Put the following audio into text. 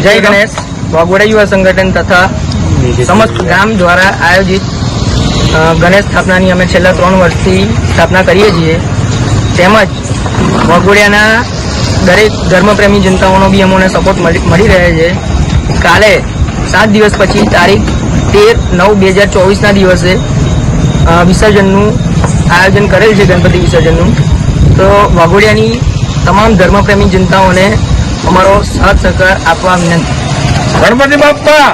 जय गणेश वाघोड़ा युवा संगठन तथा समस्त गाम द्वारा आयोजित गणेश स्थापना अमे छेल्ला 3 वर्षथी स्थापना करीए छीए। તેમજ વાઘોડિયાના દરેક ધર્મપ્રેમી જનતાઓનો બી અમને સપોર્ટ મળી રહે છે। કાલે 7 દિવસ પછી તારીખ 13/9/2024ના દિવસે વિસર્જનનું આયોજન કરેલ છે, ગણપતિ વિસર્જનનું। તો વાઘોડિયાની તમામ ધર્મપ્રેમી જનતાઓને અમારો સાથ સહકાર આપવા વિનંતી। ગણપતિ બાપ્પા